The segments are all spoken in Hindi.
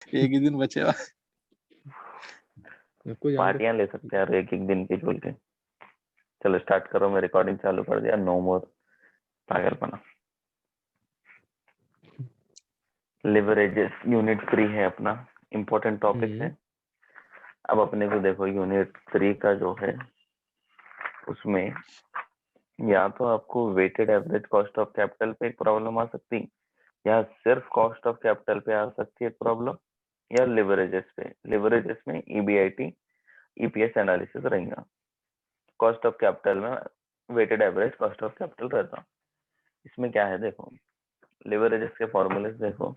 एक ही दिन बचेगा। सबको जान दे। पार्टियां ले सकते हैं यार एक एक दिन की बोल के। चलो स्टार्ट करो, मैं रिकॉर्डिंग चालू कर दिया, नो मोर पागलपना। लिवरेजेस यूनिट 3 है अपना, इम्पोर्टेंट टॉपिक है। अब अपने को देखो यूनिट 3 का जो है उसमें या तो आपको weighted average cost of capital पे एक प्रॉब्लम आ सकती, या सिर्फ कॉस्ट ऑफ कैपिटल पे आ सकती है प्रॉब्लम, या लिवरेजेस पे। लिवरेजेस में ईबीआईटी ईपीएस एनालिसिस रहेगा, कॉस्ट ऑफ कैपिटल में weighted average cost of capital रहता। इसमें क्या है देखो, लिवरेजेस के फॉर्मूले देखो,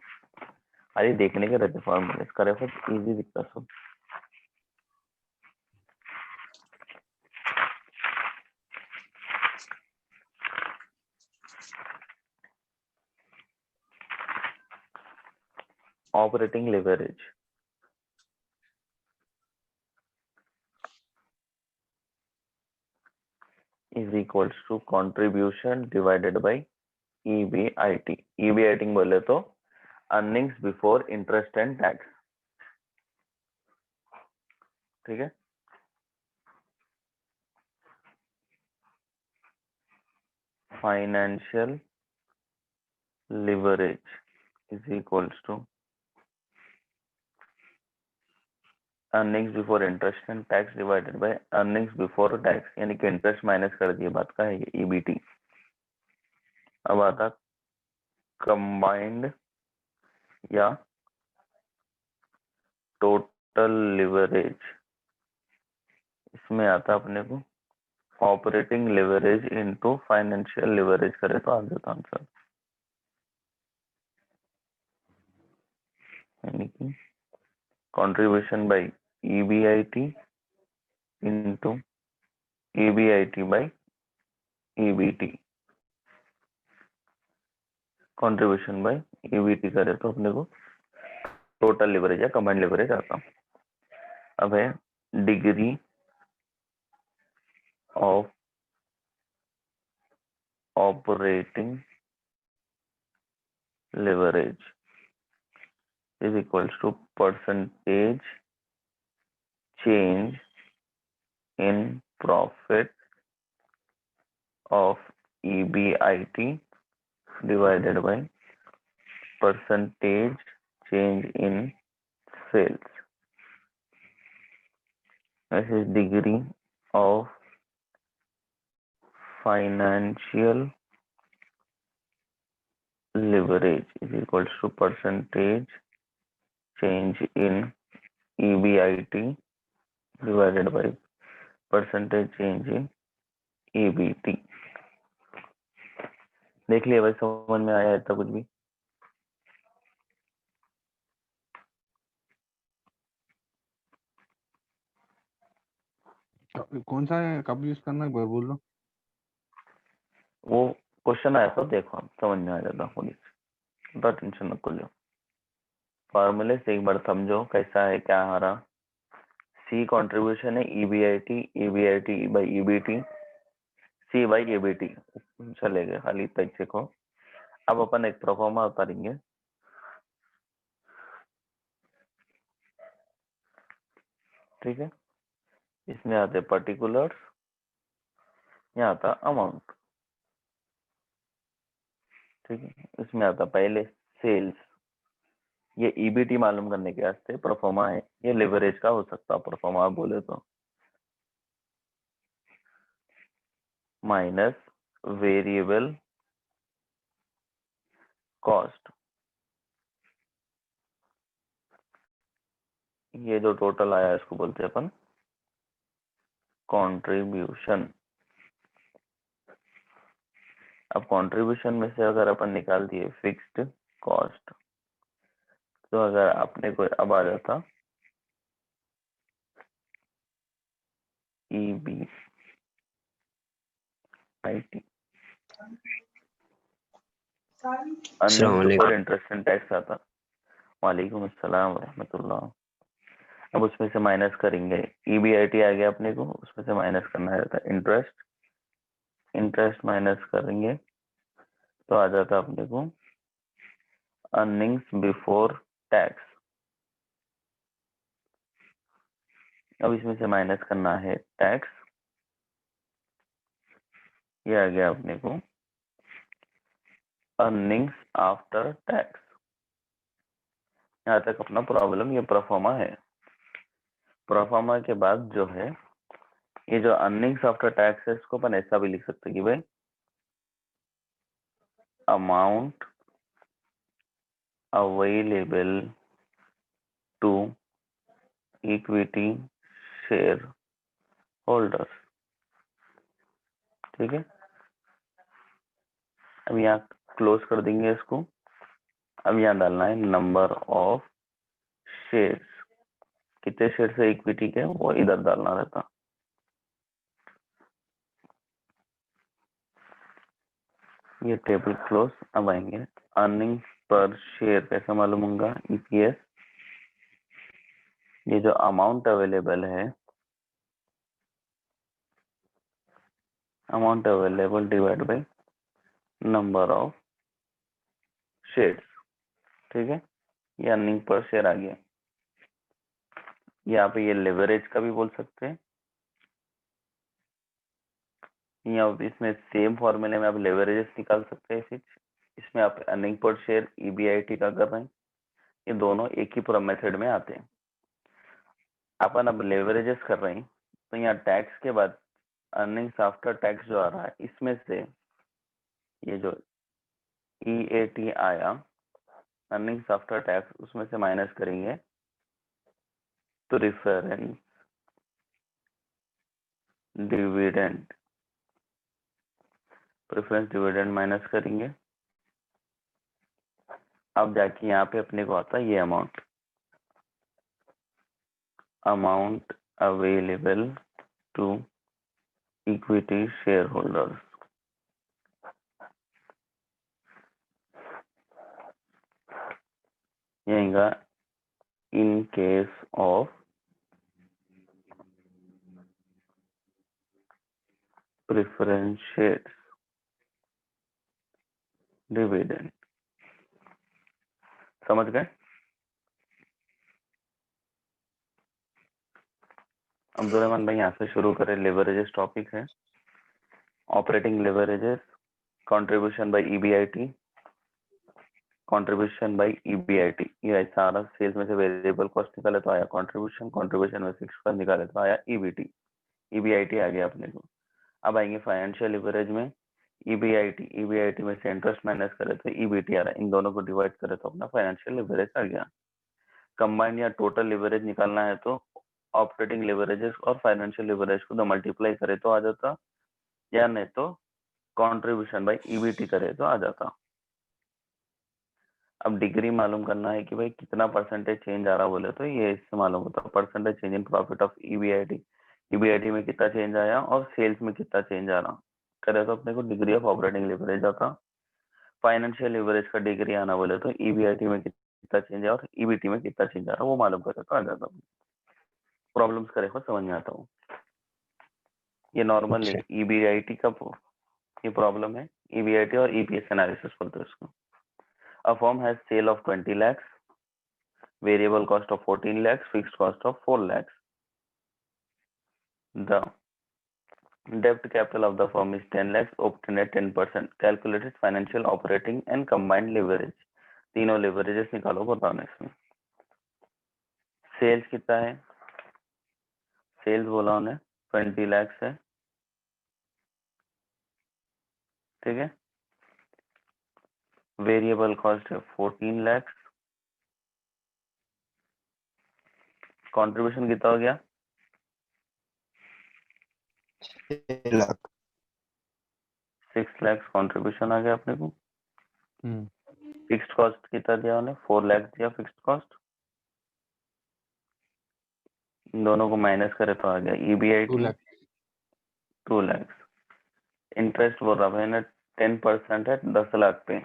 अरे देखने के रहते फॉर्मूले, इसका रेफर इजी दिखता सब। Operating leverage is equals to contribution divided by EBIT। EBIT बोले तो earnings before interest and tax, ठीक है। Financial leverage is equals to earnings before interest and tax divided by earnings before tax, यानी कि इंटरेस्ट माइनस कर दिए, बात का है ये ईबीटी। अब आता कंबाइंड या टोटल लिवरेज, इसमें आता अपने को operating leverage into financial leverage करे तो आ जाता आंसर, यानी कि contribution by EBIT into EBIT by EBT. Contribution by EBT करे तो अपने को टोटल लिवरेज या कंबाइंड लिवरेज आता। अब है degree of operating leverage is equals to percentage change in profit of EBIT divided by percentage change in sales. This is degree of financial leverage is equals to percentage change in EBIT divided by percentage change in EBT। देख लिया भाई, समझ में आया इतना कुछ भी? कौन सा है, कब यूज करना है, बोल लो। वो क्वेश्चन आया था देखो, आप समझ में आ जाता खुद ही, तो टेंशन मत लो। फॉर्मूले से एक बार समझो कैसा है, क्या आ रहा। सी कंट्रीब्यूशन है EBIT, EBIT by EBT, C by EBT चलेगा, खाली इतना ही सीखो। अब अपन एक प्रोफॉर्मा उतारेंगे, ठीक है। इसमें आते पर्टिकुलर्स, यहाँ आता अमाउंट, ठीक है। इसमें आता पहले सेल्स, ये ईबीटी मालूम करने के वास्ते प्रोफॉर्मा है, ये लिवरेज का हो सकता है प्रोफॉर्मा आप बोले तो, माइनस वेरिएबल कॉस्ट, ये जो टोटल आया इसको बोलते हैं अपन कंट्रीब्यूशन। अब कंट्रीब्यूशन में से अगर अपन निकाल दिए फिक्स्ड कॉस्ट, तो अगर आपने कोई अब आ जाता EB IT, earnings before interest and tax आता। वालेकुम अस्सलाम रहमतुल्लाह। अब उसमें से माइनस करेंगे, ईबीआईटी आ गया अपने को, उसमें से माइनस करना रहता है इंटरेस्ट, इंटरेस्ट माइनस करेंगे तो आ जाता अपने को अर्निंग्स बिफोर टैक्स, अब इसमें से माइनस करना है टैक्स, ये आ गया अपने को अर्निंग्स आफ्टर टैक्स। यहाँ तक अपना प्रॉब्लम ये प्रोफार्मा है। प्रोफार्मा के बाद जो है ये जो अर्निंग्स आफ्टर टैक्स है, इसको अपन ऐसा भी लिख सकते हैं कि भाई amount available to equity share holders. ठीक है, अब यहाँ क्लोज कर देंगे इसको। अब यहाँ डालना है नंबर ऑफ शेयर्स, कितने शेयर है इक्विटी के वो इधर डालना रहता। ये टेबल क्लोज। अब आएंगे अर्निंग पर शेयर, कैसे मालूम होगा, ईपीएस। ये जो अमाउंट अवेलेबल है, amount available divide by number of shares. ठीक है, ये अर्निंग पर शेयर आ गया। यहाँ पे ये लेवरेज का भी बोल सकते हैं, या इसमें सेम फॉर्मूले में आप लेवरेजेस निकाल सकते हैं। इसमें आप अर्निंग पर शेयर ईबीआईटी का कर रहे हैं, ये दोनों एक ही पूरा मेथड में आते हैं। अपन अब लेवरेजेस कर रहे हैं, तो यहाँ टैक्स के बाद अर्निंग्स आफ्टर टैक्स जो आ रहा है, इसमें से ये जो ईएटी आया अर्निंग्स आफ्टर टैक्स, उसमें से माइनस करेंगे तो प्रेफरेंस डिविडेंड माइनस करेंगे। अब जाके यहाँ पे अपने को आता है ये amount available to equity share holders. यहींगा in case of preference shares dividend. समझ गए? अब्दुलरहमान भाई यहाँ से शुरू करें। लेवरेजेस टॉपिक है, operating leverages, contribution by EBIT, contribution by EBIT. ये सारा सेल्स में से वेरिएबल कॉस्ट निकाले तो आया कंट्रीब्यूशन, कंट्रीब्यूशन में फिक्स कॉस्ट निकाले तो आया ईबीटी, ईबीआईटी आ गया अपने को। अब आएंगे फाइनेंशियल लिवरेज में ईबीआईटी में से इंटरेस्ट माइनस करे तो ईबीटी आ रहा है, इन दोनों को डिवाइड करे तो अपना फाइनेंशियल लिवरेज आ गया। कंबाइंड या टोटल लिवरेज निकालना है तो ऑपरेटिंग लिवरेजेस और फाइनेंशियल लिवरेज को मल्टीप्लाई करे तो आ जाता, या नहीं तो कंट्रीब्यूशन बाय ईबीटी करे तो आ जाता। अब डिग्री मालूम करना है कि भाई कितना परसेंटेज चेंज आ रहा बोले तो ये इससे मालूम होता है, percentage change in profit of EBIT. EBIT में कितना चेंज आया और सेल्स में कितना चेंज आ रहा करे तो अपने को डिग्री ऑफ ऑपरेटिंग लिवरेज आता। फाइनेंशियल लिवरेज का डिग्री आना बोले तो ईबीआईटी में कितना चेंज है और ईबीटी में कितना चेंज आ रहा है वो मालूम करे तो आ जाता। प्रॉब्लम्स करे को समझ में आता हूँ। ये नॉर्मल है ईबीआईटी का ये प्रॉब्लम है, ईबीआईटी और ईपीएस एनालिसिस बोलते हैं इसको। A firm has sale of 20 lakhs, variable cost of 14 lakhs, fixed cost of 4 lakhs. The debt capital of the firm is 10 lakhs, obtained at 10%. Calculated financial, operating and combined leverage. तीनों leverages निकालो बताना इसमें। सेल्स कितना है? सेल्स बोला उन्हें 20 lakhs है, ठीक है। वेरिएबल कॉस्ट है 14 lakhs। कंट्रीब्यूशन कितना हो गया? 6 लाख। 6 lakhs कंट्रीब्यूशन आ गया अपने को। हम्म। फिक्स्ड कॉस्ट कितना दिया उन्हें? 4 lakhs दिया फिक्स्ड कॉस्ट। दोनों को माइनस करे तो आ गया ईबीआईटी 2 lakhs। इंटरेस्ट बोल रहा भाई ना 10% है 10 लाख पे,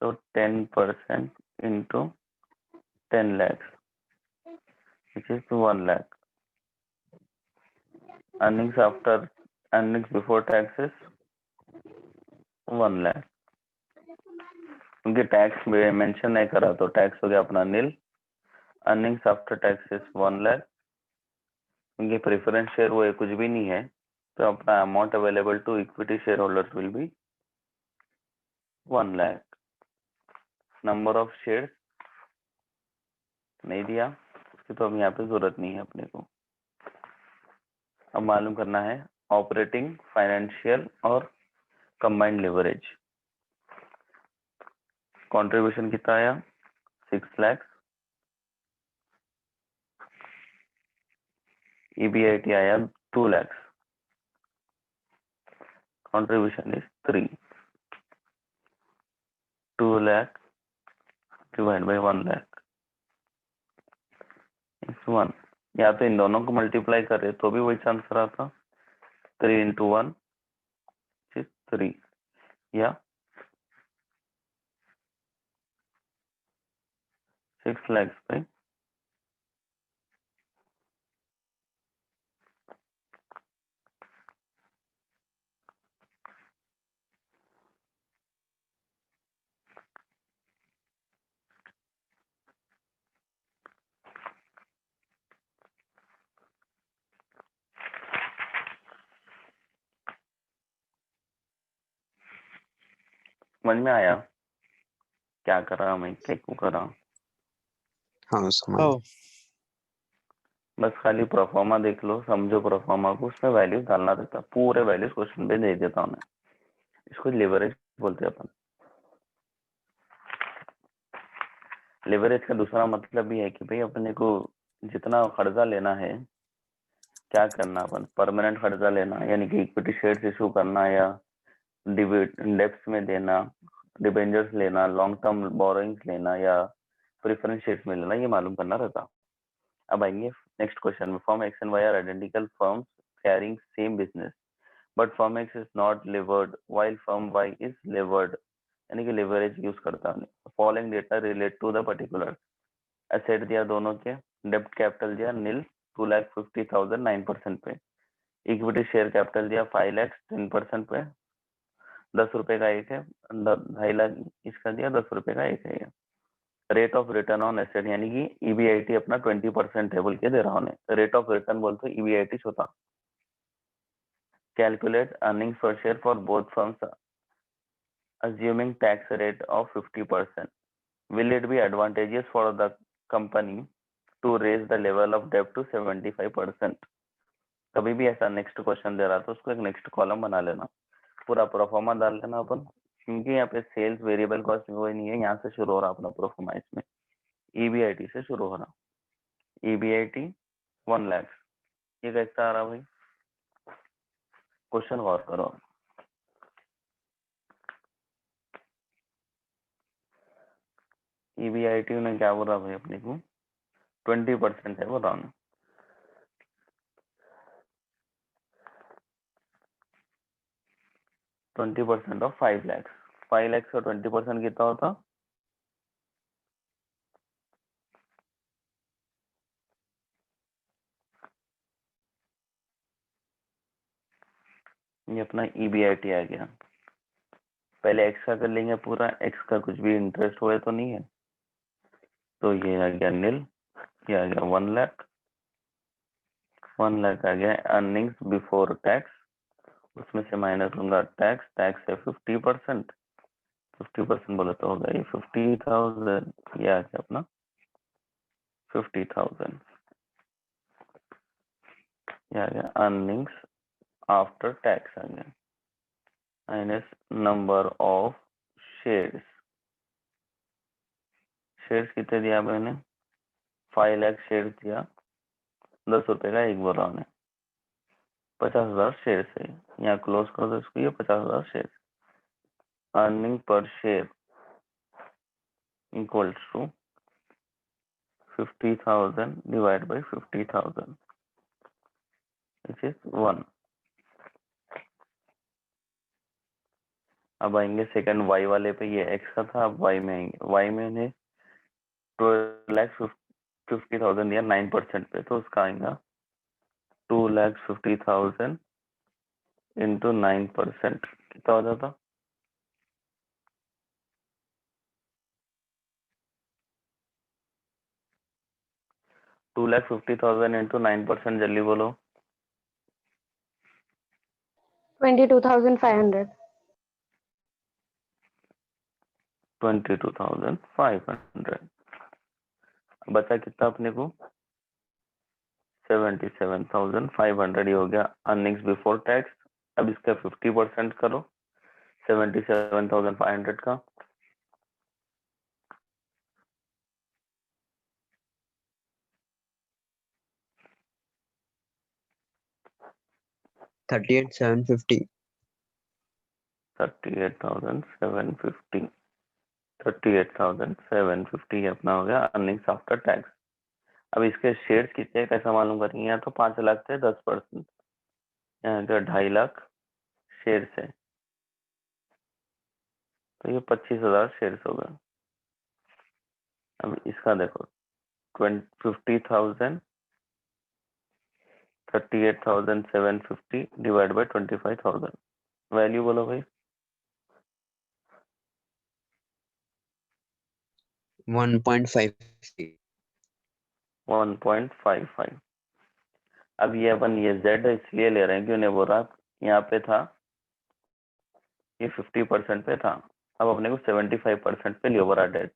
तो 10% into 10 lakhs which is 1 lakh। earnings before taxes 1 lakh, क्योंकि टैक्स में मेंशन नहीं करा तो टैक्स हो गया अपना nil. Earnings after taxes 1 lakh, क्योंकि प्रेफरेंस शेयर वो कुछ भी नहीं है, तो अपना amount available to equity share holders will be 1 lakh. Number of shares नहीं दिया, उसकी तो अब यहाँ पे जरूरत नहीं है अपने को। अब मालूम करना है ऑपरेटिंग, फाइनेंशियल और कंबाइंड लिवरेज। कंट्रीब्यूशन कितना आया 6 लाख, EBIT आया 2 lakh, contribution is 3, 2 lakh divide by 1 lakh is 1। या तो इन दोनों को मल्टीप्लाई करे तो भी वही आंसर आता, 3 into 1 is 3, या 6 lakhs by समझ में आया क्या कर रहा मैं, क्या क्यों कर रहा हूँ? हाँ समझ हाँ बस खाली प्रोफार्मा देख लो, समझो प्रोफार्मा को, उसमें वैल्यूज डालना रहता, पूरे वैल्यूज क्वेश्चन पे दे देता हूँ मैं। इसको लिवरेज बोलते हैं अपन। लिवरेज का दूसरा मतलब भी है कि भाई अपने को जितना कर्जा लेना है, क्या करना अपन, परमानेंट कर्जा लेना यानी कि इक्विटी शेयर्स इशू करना, या डेब्ट्स में देना, डिबेंचर्स लेना, लॉन्ग टर्म बोरोइंग्स लेना, या प्रेफरेंस शेयर्स में लेना, ये मालूम करना रहता। अब आएंगे नेक्स्ट क्वेश्चन में। Firm X and Y are identical firms carrying same business but firm X is not levered while firm Y is levered, यानी कि लिवरेज यूज करता है। Following data relate to the particular. Asset दिया दोनों के, डेब्ट कैपिटल दिया नील 2,50,000 9% पे, इक्विटी शेयर कैपिटल दिया 5 लाख 10% पे, 10 रुपए का एक है, 2.5 लाख इसका दिया, 10 रुपए का एक है। Rate of return on asset यानी कि EBIT अपना 20% है बोल के दे रहा हूँ। रेट ऑफ रिटर्न बोलते EBIT छोटा। कैलकुलेट अर्निंग्स पर share for both firms assuming tax rate of 50%. Will it be advantageous for the company to raise the level of debt to 75%? कभी भी ऐसा नेक्स्ट क्वेश्चन दे रहा तो उसको एक नेक्स्ट कॉलम बना लेना, पूरा प्रोफार्मा डाल लेना अपन, क्योंकि यहाँ पे सेल्स वेरिएबल कॉस्ट कोई नहीं है, यहाँ से शुरू हो रहा अपना प्रोफार्मा। इसमें EBIT से शुरू हो रहा, EBIT 1 लाख। ये कैसा आ रहा भाई, क्वेश्चन गौर करो। EBIT ने क्या बोला भाई अपने को 20% है बोला उन्हें। 20% ऑफ 5 लाख, 5 लाख का 20% कितना होता, ये अपना EBIT आ गया। पहले एक्स का कर लेंगे पूरा, एक्स का कुछ भी इंटरेस्ट हुए तो नहीं है, तो ये आ गया नील, ये आ गया 1 लाख, 1 लाख आ गया अर्निंग्स बिफोर टैक्स, उसमें से माइनस होगा टैक्स, टैक्स है 50%, 50% बोले तो होगा ये 50,000, ये आ गया अपना 50,000, ये आ गया अर्निंग्स आफ्टर टैक्स आ गया, minus number of shares. Shares कितने दिया मैंने, 5 लाख शेयर्स दिया, 10 रुपए का एक बोला उन्हें, 50,000 शेयर है। यहाँ क्लोज कर दो इसको, ये 50,000 share. Earning per share equals to 50,000 divide by 50,000 which is 1। अब आएंगे सेकंड वाई वाले पे, ये एक्स का था, अब वाई में आएंगे। वाई में इन्हें 2,50,000 दिया 9% पे, तो उसका आएगा 2,50,000 इंटू 9%, कितना हो जाता, 2,50,000 इंटू 9% जल्दी बोलो। 22,500. 22,500। बचा कितना अपने को? 77,500। ये हो गया अर्निंग्स बिफोर टैक्स। अब इसका 50% करो 77,500 का। $38,750. 38,750। 38,750 अपना हो गया अर्निंग्स आफ्टर टैक्स। अब इसके शेयर्स कितने कैसा मालूम करेंगे? यहाँ तो 5 लाख थे 10%, यहाँ का 2.5 लाख शेयर्स है तो ये 25,000 शेयर्स होगा। अब इसका देखो 50,000 38,750 डिवाइड बाय 25,000 वैल्यू बोलो भाई। 1.55. 1.55। अब ये अपन ये z इसलिए ले रहे हैं क्यों? नहीं बोल रहा यहाँ पे था ये 50% पे था, अब अपने को 75% पे लियो बोला डेट।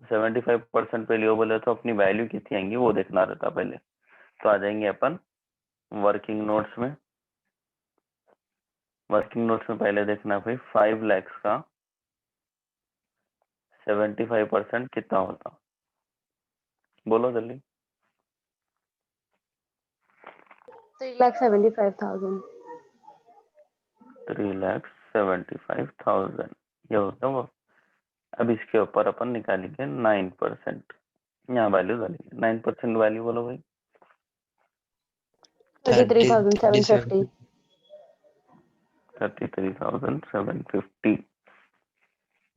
75% पे लियो बोले तो अपनी वैल्यू कितनी आएंगी वो देखना रहता पहले। तो आ जाएंगे अपन वर्किंग नोट्स में। वर्किंग नोट्स में पहले देखना भाई 5 लाख का 75% कितना होता? बोलो जल्दी। 3,75,000. 3,75,000 ये होता वो। अब इसके ऊपर अपन निकालेंगे 9%। यहाँ वैल्यू डालेंगे 9% वैल्यू बोलो भाई। 33,750. 33,750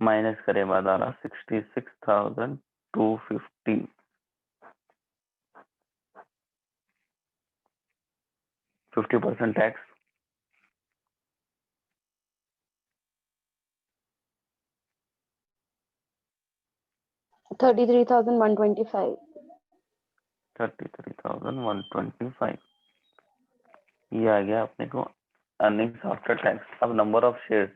माइनस करे बाद आ रहा 66,250। 50% टैक्स। 33,125. 33,125 ये आ गया अपने को अर्निंग्स आफ्टर टैक्स। अब नंबर ऑफ शेयर्स,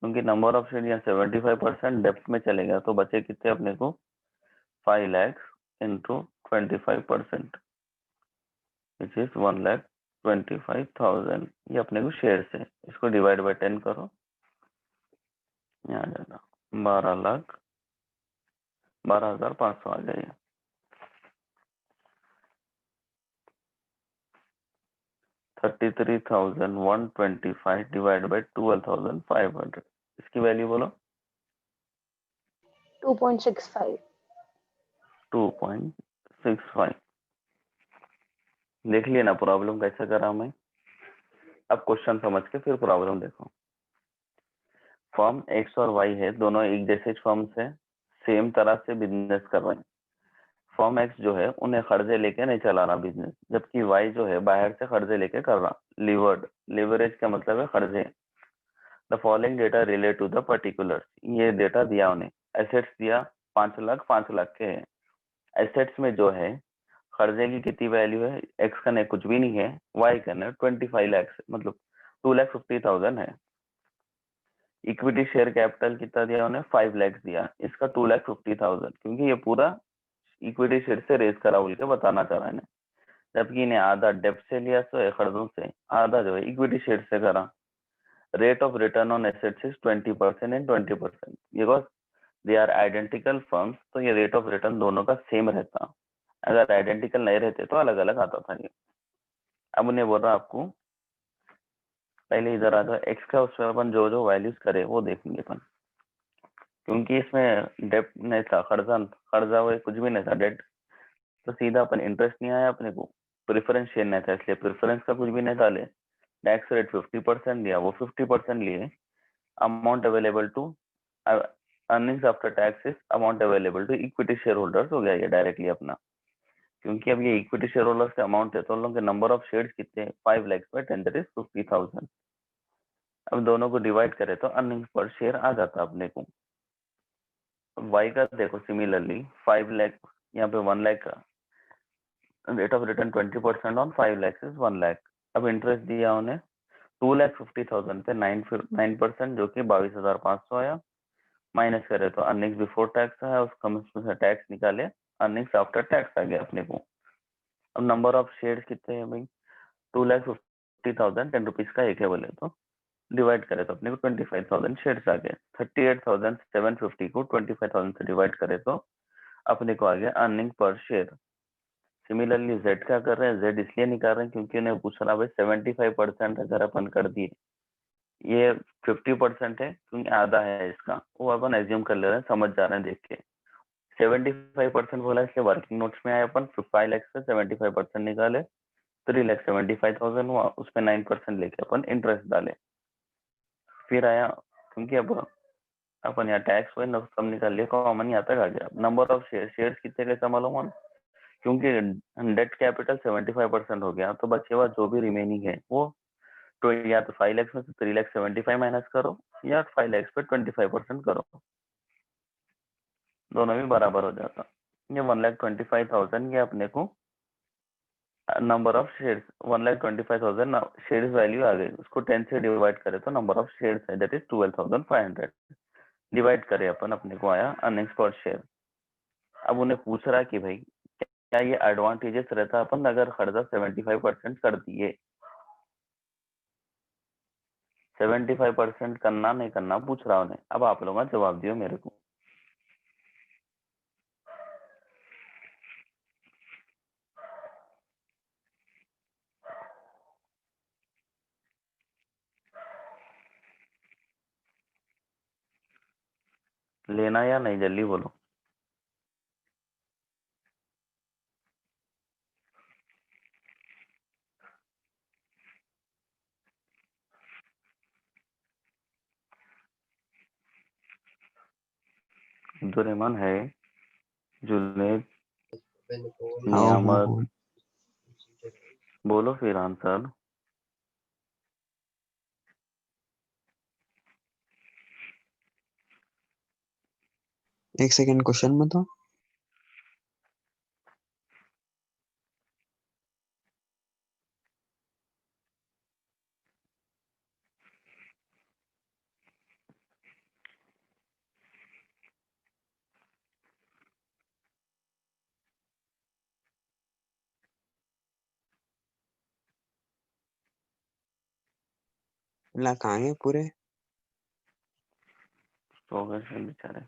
क्योंकि नंबर ऑफ शेयर यहाँ 75% डेप्थ में चलेगा तो बचे कितने अपने को? 5 लाख इंटू 25% विच इज 1,25,000। ये अपने को शेयर है, इसको डिवाइड बाय 10 करो, यहाँ आ जाएगा 12,05,000 आ जाएगा। $33,125 डिवाइड बाय 12,500 इसकी वैल्यू बोलो। 2.65. 2.65। देख लिया ना प्रॉब्लम कैसे करा मैं? अब क्वेश्चन समझ के फिर प्रॉब्लम देखो। फर्म एक्स और वाई है, दोनों एक जैसे फर्म से सेम तरह से बिजनेस कर रहे हैं। फर्म एक्स जो है उन्हें कर्जे लेके नहीं चला रहा बिजनेस, जबकि वाई जो है बाहर से कर्जे लेके कर रहा। लिवरेज का मतलब है कर्जे। The following data relate to the particular. ये डेटा दिया उन्हें। एसेट्स दिया 5 लाख के है। एसेट्स में जो है कर्जे की कितनी वैल्यू है? एक्स का नहीं कुछ भी नहीं है, वाई का नहीं 25 लाख मतलब 2,50,000 है। इक्विटी शेयर कैपिटल कितना दिया उन्हें? 5 लाख दिया। इसका 2,50,000 क्योंकि ये पूरा इक्विटी शेयर से रेज करा बोल के बताना चाह रहा है। जबकि इन्हें आधा डेप्ट से लिया तो है कर्जों से, आधा जो है इक्विटी शेयर से करा। Rate of return on assets is 20% and 20%। Because they are identical firms तो ये रेट ऑफ रिटर्न दोनों का सेम रहता। अगर आइडेंटिकल नहीं रहते तो अलग अलग आता था ये। अब उन्हें बोल रहा आपको पहले इधर आ जाओ, एक्स का उसमें अपन जो जो वैल्यूज करे वो देखेंगे अपन, क्योंकि इसमें डेप्ट नहीं था, कर्जा वो कुछ भी नहीं था डेट, तो सीधा अपन इंटरेस्ट नहीं आया अपने को। प्रेफरेंस शेयर नहीं था इसलिए प्रेफरेंस का कुछ भी नहीं डाले। टैक्स रेट 50% दिया, वो 50% लिए। Amount available to earnings after taxes amount available to equity share holders हो गया ये डायरेक्टली अपना, क्योंकि अब ये इक्विटी शेयर होल्डर्स का अमाउंट है तो उन लोगों के नंबर ऑफ शेयर्स कितने? 5 लाख बाय 10 दैट इज 50,000। अब दोनों को डिवाइड करें तो अर्निंग्स पर शेयर आ जाता अपने को। वाई का देखो सिमिलरली 5 लाख, यहाँ पे 1 लाख का rate of return 20% on 5 lakhs is 1 lakh। अब इंटरेस्ट दिया उन्हें 2,50,000 पे 9% जो कि 22,500 आया। माइनस करे तो अर्निंग्स बिफोर टैक्स आया, उसमें से टैक्स निकाले, अर्निंग्स आफ्टर टैक्स आ गया अपने को। अब नंबर ऑफ शेयर्स कितने हैं भाई, 2,50,000 10 रुपीज का एक है बोले तो डिवाइड करे तो अपने को 25,000 शेयर्स आ गए। 38,750 को 25,000 से डिवाइड करे तो अपने को आ गया earning per share. Similarly Z क्या कर रहे हैं, जेड इसलिए नहीं कर रहे हैं क्योंकि उन्हें पूछ रहा भाई 75% अगर अपन कर दिए, ये 50% है क्योंकि आधा है इसका, वो अपन एज्यूम कर ले रहे हैं, समझ जा रहे हैं देख के। 75% बोला इसलिए वर्किंग नोट्स में आए अपन 5 लाख से 75% निकाले, 3,75,000 हुआ, उसमें 9% लेके अपन इंटरेस्ट डाले। फिर आया क्योंकि अब अपन यहाँ टैक्स हुए न कम निकाल लिया, कॉमन यहाँ तक आ गया। नंबर ऑफ शेयर्स कितने कैसा मालूम है, क्योंकि डेट कैपिटल 75% हो गया तो बचे हुआ जो भी रिमेनिंग है वो तो या तो 5 लाख में से 3,75,000 माइनस करो या 5 लाख पे 25% करो, दोनों भी बराबर हो जाता। ये 1,25,000 ये अपने को number of shares 1,25,000 shares value आ गई, उसको 10 से डिवाइड करे तो नंबर ऑफ शेयर्स है दैट इज 12,500 डिवाइड करे अपन अपने को आया अर्निंग्स पर शेयर। अब उन्हें पूछ रहा कि भाई क्या ये एडवांटेजेस रहता अपन अगर खर्चा 75% कर दिए, 75% करना नहीं करना पूछ रहा उन्हें। अब आप लोग जवाब दियो मेरे को। लेना या नहीं, जल्दी बोलो। अब्दुलरहमान है, जुनेद, नियामत, बोलो फिर आंसर। एक सेकंड क्वेश्चन बताओ। ला कहाँ गए पूरे? तो गए थे बेचारे,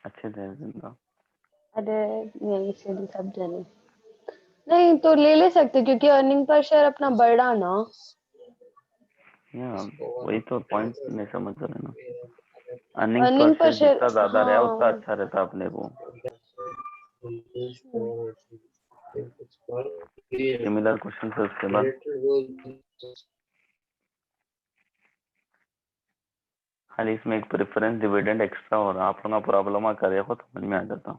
अच्छे थे जिंदा। अरे यही से भी सब जने नहीं तो ले सकते क्योंकि अर्निंग पर शेयर अपना बढ़ा ना। या वही तो पॉइंट नहीं समझ रहे ना। Earning per earning per share share जितना ज्यादा रहा उतना हाँ। अच्छा रहता अपने को। सिमिलर क्वेश्चन है उसके बाद, खाली इसमें एक प्रेफरेंस डिविडेंड एक्स्ट्रा हो रहा, आप लोग प्रॉब्लम करे हो समझ में आ जाता।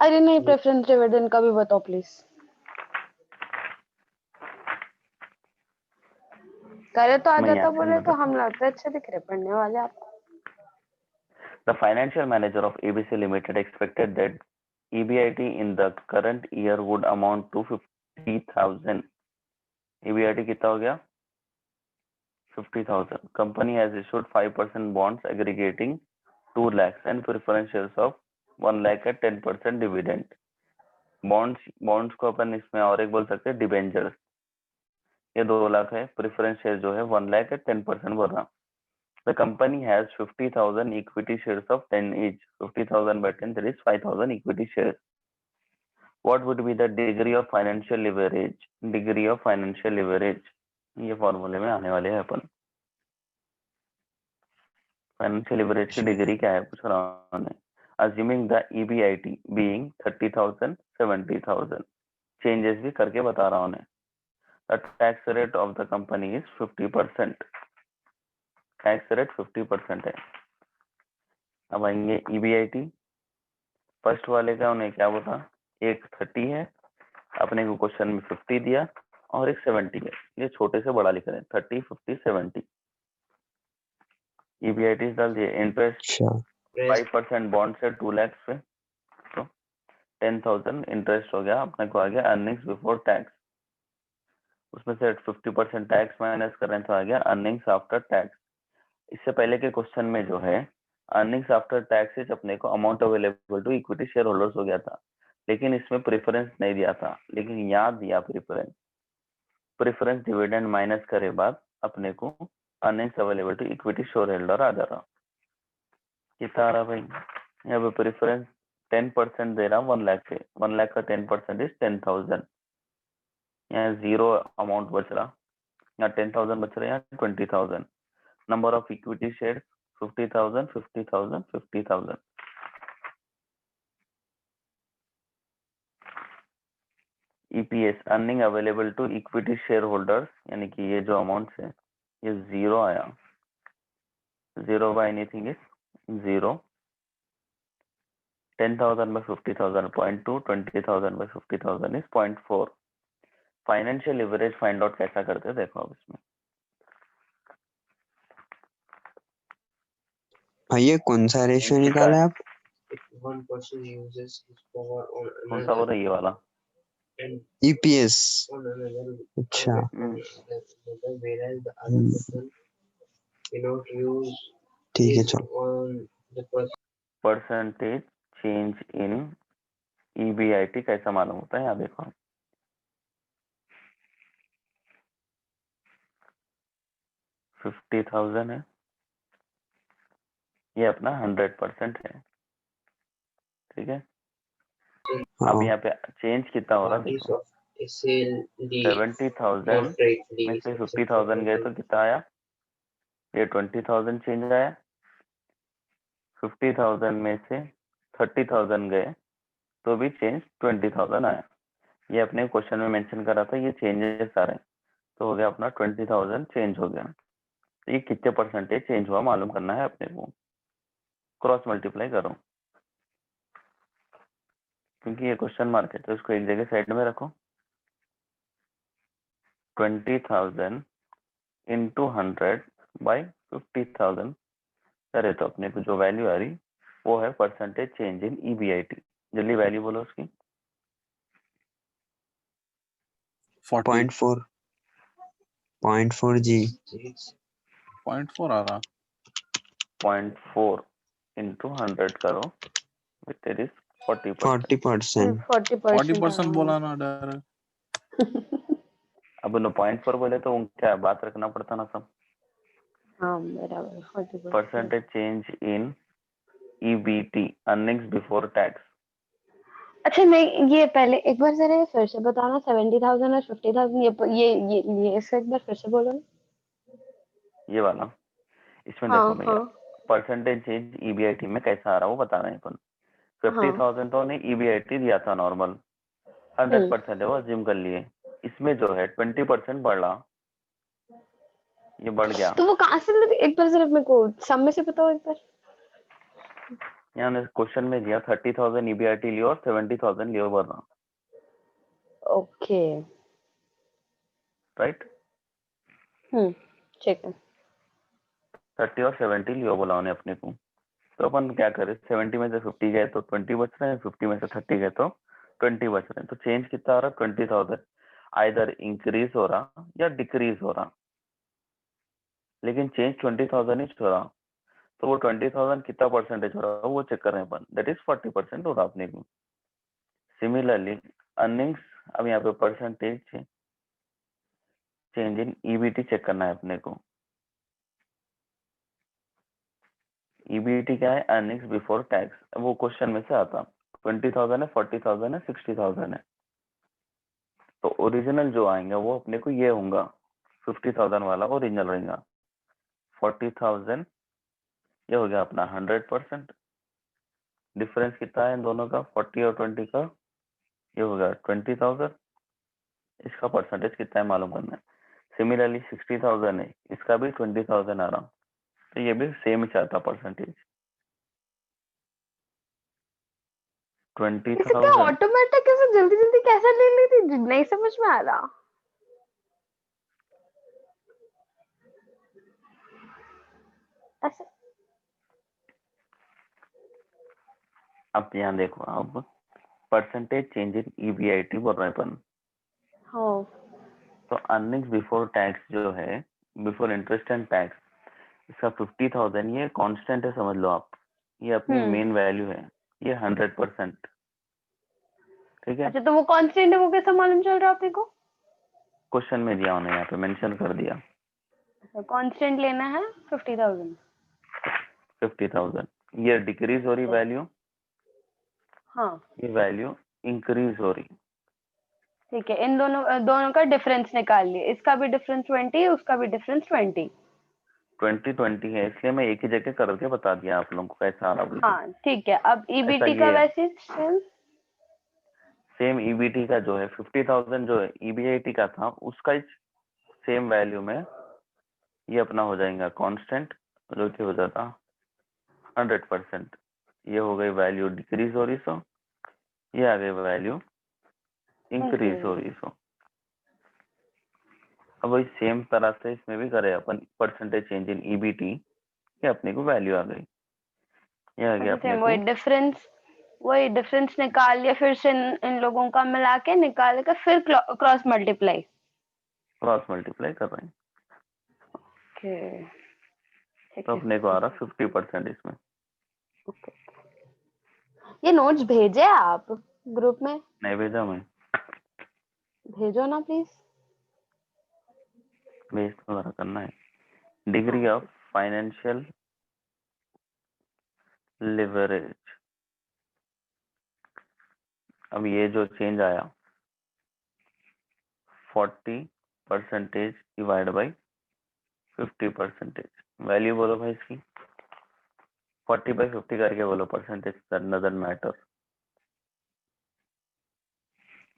अरे नहीं प्रेफरेंस डिविडेंड का भी बताओ प्लीज। करे तो आ मैं जाता यहाँ से नहीं बोले तो बताता। हम लगते अच्छे दिख रहे पढ़ने वाले आपको। The financial manager of ABC Limited expected that EBIT in the current year would amount to 50,000। EBIT कितना हो गया 50,000। Company has issued 5% bonds aggregating 2 lakhs and preference shares of 1 lakh at 10% dividend। bonds को अपन इसमें और एक बोल सकते हैं डिबेंचर्स। ये 2 लाख है, प्रेफरेंस शेयर जो है 1 lakh at 10% बोल रहा। The company has 50,000 equity shares of 10 each। 50,000 by 10 that is 5,000 equity shares। What would be the degree of financial leverage? Degree of financial leverage ये फॉर्मूले में आने वाले हैं अपन। फाइनेंशियल लिवरेज की डिग्री क्या है पूछ रहा हूँ। Assuming the EBIT being 30,000 70,000 changes भी करके बता रहा हूँ। The tax rate of the company is 50%। Tax rate 50% है। अब आएंगे EBIT। फर्स्ट वाले का उन्हें क्या बोला, एक 30 है, अपने को क्वेश्चन में 50 दिया और एक 70 है, ये छोटे से बड़ा लिख रहे हैं 30 50 70। EBIT डाल दिए। इंटरेस्ट 5% बॉन्ड से 2 लाख पे, तो 10,000 इंटरेस्ट हो गया, अपने को आ गया अर्निंग्स बिफोर टैक्स। उसमें से 50% टैक्स माइनस करें तो आ गया अर्निंग्स आफ्टर टैक्स। इससे पहले के क्वेश्चन में जो है अर्निंग्स आफ्टर टैक्स अपने को amount available to equity share holders हो गया था, लेकिन इसमें प्रेफरेंस नहीं दिया था, लेकिन यहाँ दिया प्रेफरेंस डिविडेंड माइनस करे बाद अपने को earnings available to equity shareholder आ जा रहा। कितना आ रहा भाई? यहाँ पे प्रेफरेंस 10% दे रहा 1 लाख से, 1 लाख का 10% इज 10,000। यहाँ जीरो अमाउंट बच रहा, यहाँ 10,000 बच रहा, यहाँ 20,000। Number of equity share 50,000 50,000 50,000। EPS earning available to equity share holders, यानी कि ये जो अमाउंट है ये जीरो आया, zero by anything is zero. 10,000 by 50,000 0.2, 20,000 by 50,000 is 0.4। Financial leverage find out कैसा करते हैं देखो अब इसमें। भैया कौन सा रेशियो निकाला है आप? कौन सा हो रहा है ये वाला? ईपीएस। अच्छा ठीक है चलो। परसेंटेज चेंज इन ईबीआईटी कैसा मालूम होता है? यहाँ देखो 50,000 है, ये अपना 100% है, ठीक है। अब यहाँ पे चेंज कितना हो रहा देखो, 70,000 में से 50,000 गए तो कितना आया? ये 20,000 चेंज आया। 50,000 में से 30,000 गए तो भी चेंज 20,000 आया। ये अपने क्वेश्चन में मेंशन करा था, ये चेंजेस आ रहे हैं, तो हो गया अपना 20,000 चेंज हो गया। तो ये कितने परसेंटेज चेंज हुआ मालूम करना है अपने को, क्रॉस मल्टीप्लाई करो, क्योंकि ये क्वेश्चन मार्क है तो इसको एक जगह साइड में रखो। 20,000 इंटू 100 बाई 50,000 करे तो अपने को जो वैल्यू आ रही वो है परसेंटेज चेंज इन ईबीआईटी। जल्दी वैल्यू बोलो उसकी। 0.4 0.4 जी। 0.4 आ रहा। 0.4 इंटू 100 करो, इट इज 40%। 40%। 40% बोला ना डर। अब उन्होंने 0.4 बोले तो क्या बात रखना पड़ता ना सब। हाँ बराबर 40%। Percentage change in EBT earnings before tax. अच्छा नहीं, ये पहले एक बार जरा ये फिर से बताना, 70,000 और 50,000 ये इसको एक बार फिर से बोलो ना। ये वाला इसमें हाँ देखो भैया, हाँ परसेंटेज चेंज ईबीआईटी में कैसा आ रहा है वो बता रहे हैं अपन। हाँ 50,000 तो उन्हें ईबीआईटी दिया था नॉर्मल, 100% है वो अज्यूम कर लिए। इसमें जो है 20% बढ़ रहा, ये बढ़ गया। तो वो कहाँ से मतलब, एक बार जरा मेरे को सब में से बताओ एक बार। यहाँ क्वेश्चन में दिया 30,000 ईबीआईटी लियो और 70,000 लियो बढ़ रहा, ओके राइट। ठीक है। 30 और 70 लियो बोला उन्हें अपने को, तो अपन क्या करें, 70 में से 50 गए तो 20 बच रहे हैं, 50 में से 30 गए तो 20 बच रहे हैं। तो चेंज कितना आ रहा है? 20,000 आइदर इंक्रीज हो रहा या डिक्रीज हो रहा, लेकिन चेंज 20,000 ही हो रहा। तो वो 20,000 कितना परसेंटेज हो रहा है वो चेक कर रहे हैं अपन, दैट इज 40% हो रहा अपने को। सिमिलरली अर्निंग्स, अब यहाँ पे percentage change in EBT check करना है अपने को। ईबीटी क्या है? Earnings before tax. वो क्वेश्चन में से आता 20,000 है, 40,000 है, 60,000 है। तो ओरिजिनल जो आएंगे वो अपने को ये होगा, 50,000 वाला ओरिजिनल रहेगा। 40,000 ये हो गया अपना 100%। डिफरेंस कितना है इन दोनों का? 40 और 20 का, ये हो गया 20,000। इसका परसेंटेज कितना है मालूम करना है। सिमिलरली 60,000 है, इसका भी 20,000 आ रहा, तो ये भी सेम ही चाहता परसेंटेज। इतना 20,000 ऑटोमेटिक कैसे जल्दी जल्दी कैसे ले ली थी, नहीं समझ में आ रहा। ऐसे अब यहाँ देखो, अब परसेंटेज चेंज इन ईबीआईटी बोल रहे हैं अपन। हाँ तो अर्निंग्स बिफोर टैक्स जो है, बिफोर इंटरेस्ट एंड टैक्स, इसका 50,000 ये कांस्टेंट है, समझ लो आप। ये अपनी मेन वैल्यू है, ये 100%। ठीक है, अच्छा, तो वो कांस्टेंट है, वो कैसे मालूम चल रहा है आपको? क्वेश्चन में दिया उन्होंने, यहाँ पे मेंशन कर दिया। कांस्टेंट लेना है 50,000। 50,000 ये डिक्रीज हो रही वैल्यू, हाँ ये वैल्यू इंक्रीज हो रही। ठीक है, इन दोनों का डिफरेंस निकाल लिए, इसका भी डिफरेंस 20, उसका भी डिफरेंस 20। 20 है, इसलिए मैं एक ही जगह करके बता दिया आप लोगों को कैसा आ रहा बोल के। हाँ ठीक है, अब ऐसा ईबीटी का ये वैसे सेम ईबीटी का जो है 50,000 जो है ईबीआईटी का था, उसका सेम वैल्यू में ये अपना हो जाएगा कांस्टेंट, जो कि हो जाता 100%। ये हो गई वैल्यू डिक्रीज हो रही, सो ये आ गई वैल्यू इंक्रीज हो रही। सो अब वही सेम तरह से इसमें भी करे अपन, परसेंटेज चेंज इन ईबीटी, ये अपने को वैल्यू आ गई। ये आ गया अपने वही डिफरेंस निकाल लिया, फिर से इन लोगों का मिला के निकाल कर फिर क्रॉस मल्टीप्लाई कर रहे हैं। तो अपने को आ रहा 50% इसमें। ये नोट्स भेजे आप ग्रुप में? नहीं भेजा मैं, भेजो ना प्लीज। भेज तो जरा करना है। डिग्री ऑफ फाइनेंशियल लिवरेज, अब ये जो चेंज आया 40% डिवाइड बाई 50%, वैल्यू बोलो भाई इसकी, 40/50 करके बोलो, परसेंटेज डजंट मैटर।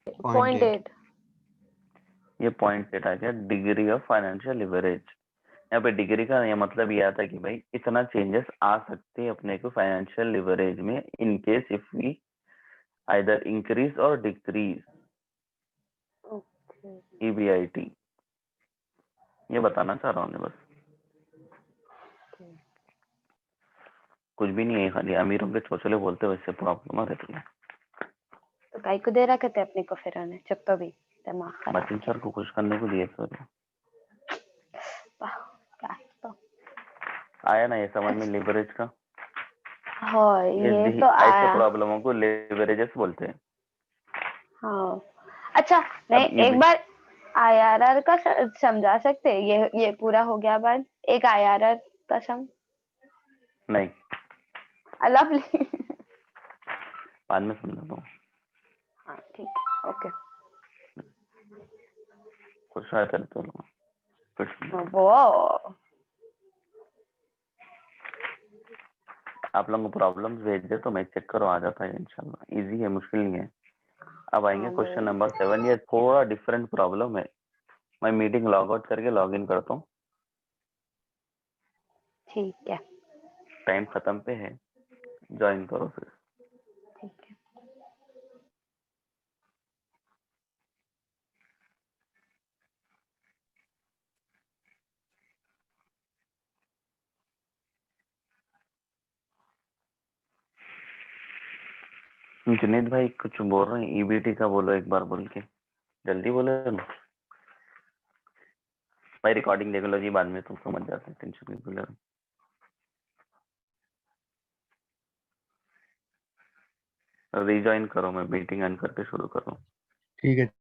0.8। ये 0.8 आ गया डिग्री ऑफ फाइनेंशियल लिवरेज। यहाँ पे डिग्री का ये मतलब ये आता है कि भाई इतना चेंजेस आ सकते हैं अपने को फाइनेंशियल लिवरेज में, in case if we either increase or decrease EBIT. ये बताना चाह रहा हूँ बस, कुछ भी नहीं है, खाली अमीरों के चोचले बोलते हुए इससे प्रॉब्लम आ रही है। तो काई को दे रखा थे अपने को, फिर उन्हें चुप तो भी दिमाग खराब। मचिन सर को खुश करने को दिए सर। क्या तो आया ना ये समझ में लिवरेज का? हाँ, ये तो ऐसे आया। प्रॉब्लमों को लिवरेजेस बोलते हैं। हाँ अच्छा, नहीं अब एक बार आईआरआर का समझा सकते हैं? ये पूरा हो गया बाद एक आईआरआर का सम। नहीं, लवली। बाद में समझा दो। हाँ ठीक है, ओके। कुछ आया करते हो फिर वो आप लोगों को प्रॉब्लम्स भेज दे तो मैं चेक करो, आ जाता है इंशाल्लाह। इजी है, मुश्किल नहीं है। अब आएंगे क्वेश्चन नंबर 7। ये थोड़ा डिफरेंट प्रॉब्लम है। मैं मीटिंग लॉग आउट करके लॉग इन करता हूँ। ठीक है, टाइम खत्म पे है, ज्वाइन करो फिर। ठीक है। जुनेद भाई कुछ बोल रहे हैं, ईबीटी का बोलो एक बार, बोल के जल्दी बोलो ना भाई। रिकॉर्डिंग देख लो जी, बाद में तुम समझ जाते, टेंशन नहीं लो। रीजॉइन करो, मैं मीटिंग ऑन करके शुरू कर रहा हूँ। ठीक है।